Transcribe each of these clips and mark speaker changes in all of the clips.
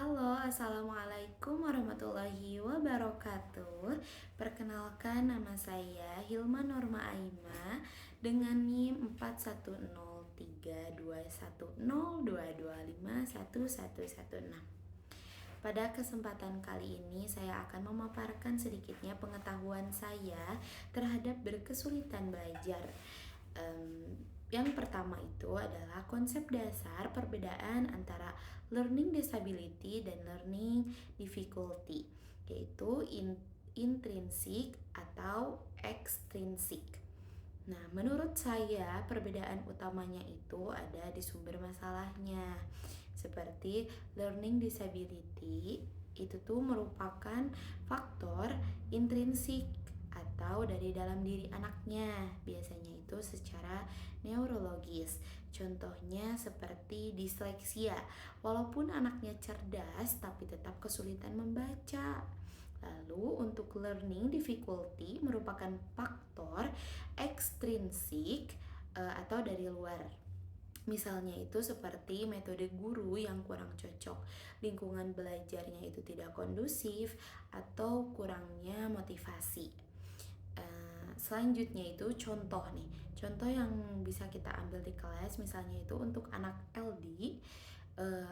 Speaker 1: Halo, Assalamualaikum warahmatullahi wabarakatuh. Perkenalkan, nama saya Hilma Norma Aima dengan NIM 41032102251116. Pada kesempatan kali ini saya akan memaparkan sedikitnya pengetahuan saya terhadap berkesulitan belajar. Yang pertama itu adalah konsep dasar perbedaan antara learning disability dan learning difficulty, yaitu intrinsic atau extrinsic. Nah, menurut saya perbedaan utamanya itu ada di sumber masalahnya. Seperti learning disability itu tuh merupakan faktor intrinsik atau dari dalam diri anaknya. Biasanya itu secara neurologis. Contohnya seperti disleksia. Walaupun anaknya cerdas tapi tetap kesulitan membaca. Lalu untuk learning difficulty merupakan faktor ekstrinsik atau dari luar. Misalnya itu seperti metode guru yang kurang cocok, lingkungan belajarnya itu tidak kondusif, atau kurangnya motivasi. Selanjutnya itu contoh nih, contoh yang bisa kita ambil di kelas, misalnya itu untuk anak LD.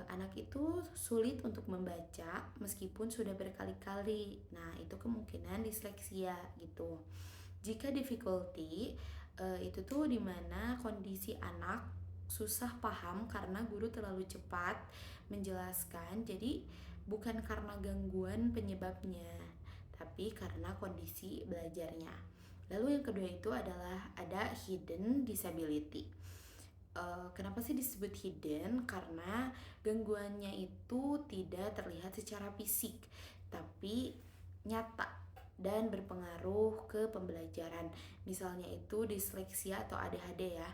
Speaker 1: Anak itu sulit untuk membaca meskipun sudah berkali-kali. Nah, itu kemungkinan disleksia gitu. Jika difficulty itu tuh dimana kondisi anak susah paham karena guru terlalu cepat menjelaskan. Jadi bukan karena gangguan penyebabnya, tapi karena kondisi belajarnya. Lalu yang kedua itu adalah ada hidden disability. Kenapa sih disebut hidden? Karena gangguannya itu tidak terlihat secara fisik, tapi nyata dan berpengaruh ke pembelajaran. Misalnya itu disleksia atau ADHD ya.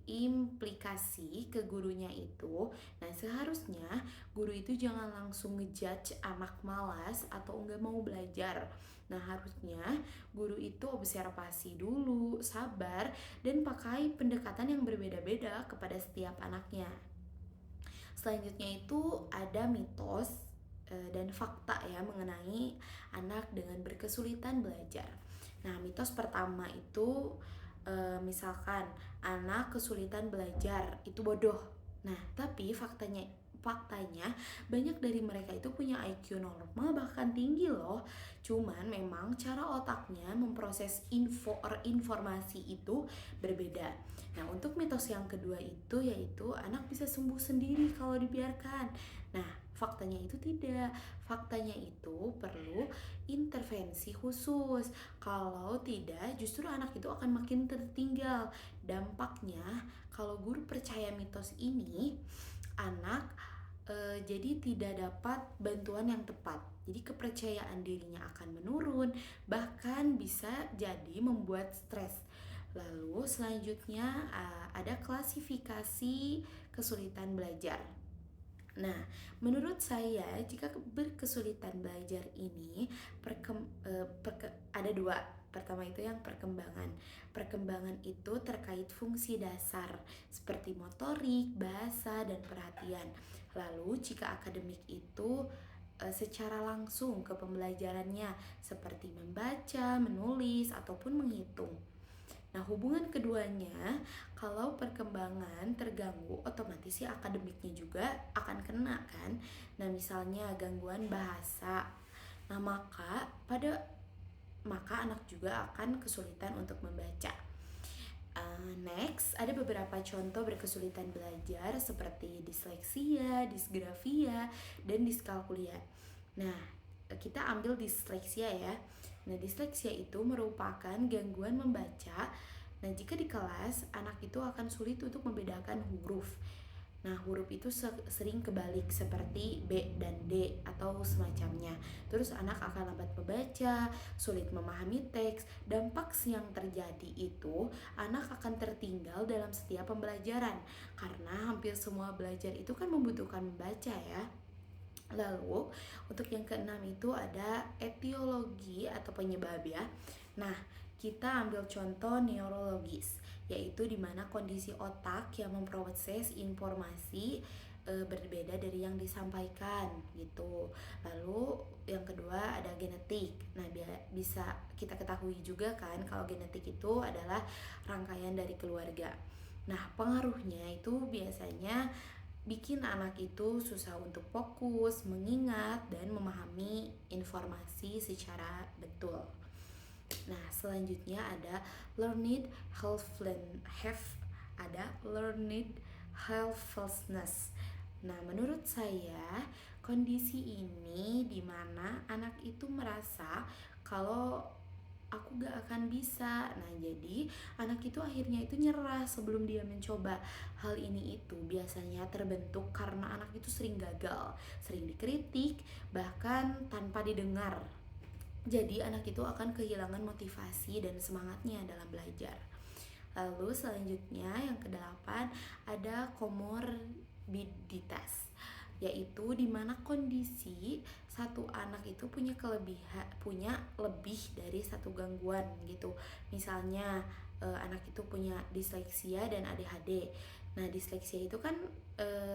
Speaker 1: Implikasi ke gurunya itu, nah seharusnya guru itu jangan langsung ngejudge anak malas atau enggak mau belajar. Nah, harusnya guru itu observasi dulu, sabar, dan pakai pendekatan yang berbeda-beda kepada setiap anaknya. Selanjutnya itu ada mitos dan fakta ya mengenai anak dengan berkesulitan belajar. Nah, mitos pertama itu misalkan anak kesulitan belajar itu bodoh. Nah, tapi faktanya banyak dari mereka itu punya IQ normal bahkan tinggi loh. Cuman memang cara otaknya memproses informasi itu berbeda. Nah, untuk mitos yang kedua itu yaitu anak bisa sembuh sendiri kalau dibiarkan. Nah, faktanya itu tidak. Faktanya itu perlu intervensi khusus. Kalau tidak, justru anak itu akan makin tertinggal. Dampaknya, kalau guru percaya mitos ini, anak jadi tidak dapat bantuan yang tepat. Jadi kepercayaan dirinya akan menurun, bahkan bisa jadi membuat stres. Lalu selanjutnya ada klasifikasi kesulitan belajar. Nah, menurut saya jika berkesulitan belajar ini ada dua. Pertama itu yang perkembangan. Perkembangan itu terkait fungsi dasar seperti motorik, bahasa, dan perhatian. Lalu jika akademik itu secara langsung ke pembelajarannya seperti membaca, menulis, ataupun menghitung. Nah, hubungan keduanya, kalau perkembangan terganggu, otomatis ya akademiknya juga akan kena kan. Nah, misalnya gangguan bahasa. Nah, maka anak juga akan kesulitan untuk membaca. Next, ada beberapa contoh berkesulitan belajar seperti disleksia, disgrafia, dan diskalkulia. Nah, kita ambil disleksia ya. Nah, disleksia itu merupakan gangguan membaca. Nah, jika di kelas, anak itu akan sulit untuk membedakan huruf. Nah, huruf itu sering kebalik seperti B dan D atau semacamnya. Terus anak akan lambat membaca, sulit memahami teks. Dampak yang terjadi itu anak akan tertinggal dalam setiap pembelajaran karena hampir semua belajar itu kan membutuhkan membaca ya. Lalu untuk yang keenam itu ada etiologi atau penyebab ya. Nah, kita ambil contoh neurologis, yaitu di mana kondisi otak yang memproses informasi berbeda dari yang disampaikan gitu. Lalu yang kedua ada genetik. Nah, bisa kita ketahui juga kan kalau genetik itu adalah rangkaian dari keluarga. Nah, pengaruhnya itu biasanya bikin anak itu susah untuk fokus, mengingat, dan memahami informasi secara betul. Nah, selanjutnya ada learned learned helplessness. Nah, menurut saya kondisi ini dimana anak itu merasa kalau aku gak akan bisa. Nah, jadi anak itu akhirnya itu nyerah sebelum dia mencoba. Hal ini itu biasanya terbentuk karena anak itu sering gagal, sering dikritik, bahkan tanpa didengar. Jadi anak itu akan kehilangan motivasi dan semangatnya dalam belajar. Lalu selanjutnya yang kedelapan ada komorbiditas, yaitu dimana kondisi satu anak itu punya lebih dari satu gangguan gitu. Misalnya anak itu punya disleksia dan ADHD. Nah, disleksia itu kan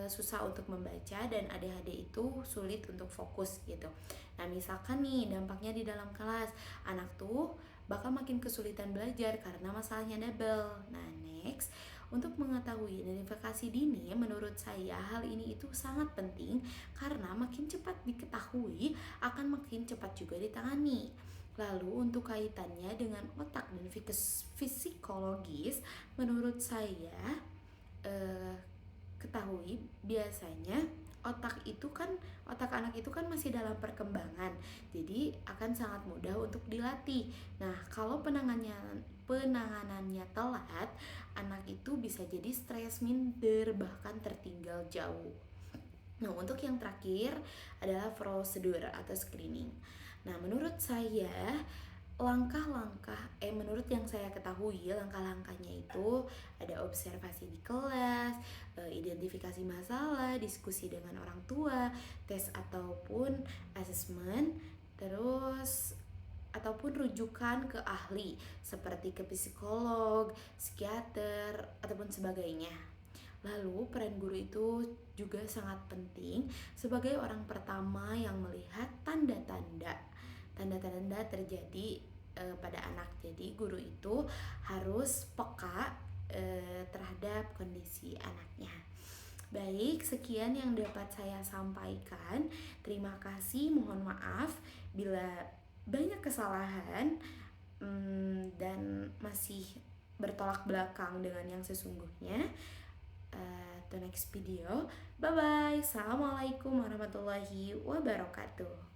Speaker 1: susah untuk membaca, dan ADHD itu sulit untuk fokus gitu. Nah, misalkan nih dampaknya di dalam kelas, anak tuh bakal makin kesulitan belajar karena masalahnya double. Nah, next, untuk mengetahui identifikasi dini, menurut saya hal ini itu sangat penting karena makin cepat diketahui akan makin cepat juga ditangani. Lalu untuk kaitannya dengan otak dan psikologis, menurut saya ketahui biasanya otak anak itu kan masih dalam perkembangan, jadi akan sangat mudah untuk dilatih. Nah, kalau penanganannya telat, anak itu bisa jadi stres, minder, bahkan tertinggal jauh. Nah, untuk yang terakhir adalah prosedur atau screening. Nah, menurut menurut yang saya ketahui, langkah-langkahnya itu ada observasi di kelas, identifikasi masalah, diskusi dengan orang tua, tes ataupun asesmen, terus ataupun rujukan ke ahli seperti ke psikolog, psikiater, ataupun sebagainya. Lalu peran guru itu juga sangat penting sebagai orang pertama yang melihat tanda-tanda terjadi pada anak. Jadi guru itu harus peka terhadap kondisi anaknya. Baik, sekian yang dapat saya sampaikan. Terima kasih, mohon maaf bila banyak kesalahan dan masih bertolak belakang dengan yang sesungguhnya. The next video. Bye bye. Assalamualaikum warahmatullahi wabarakatuh.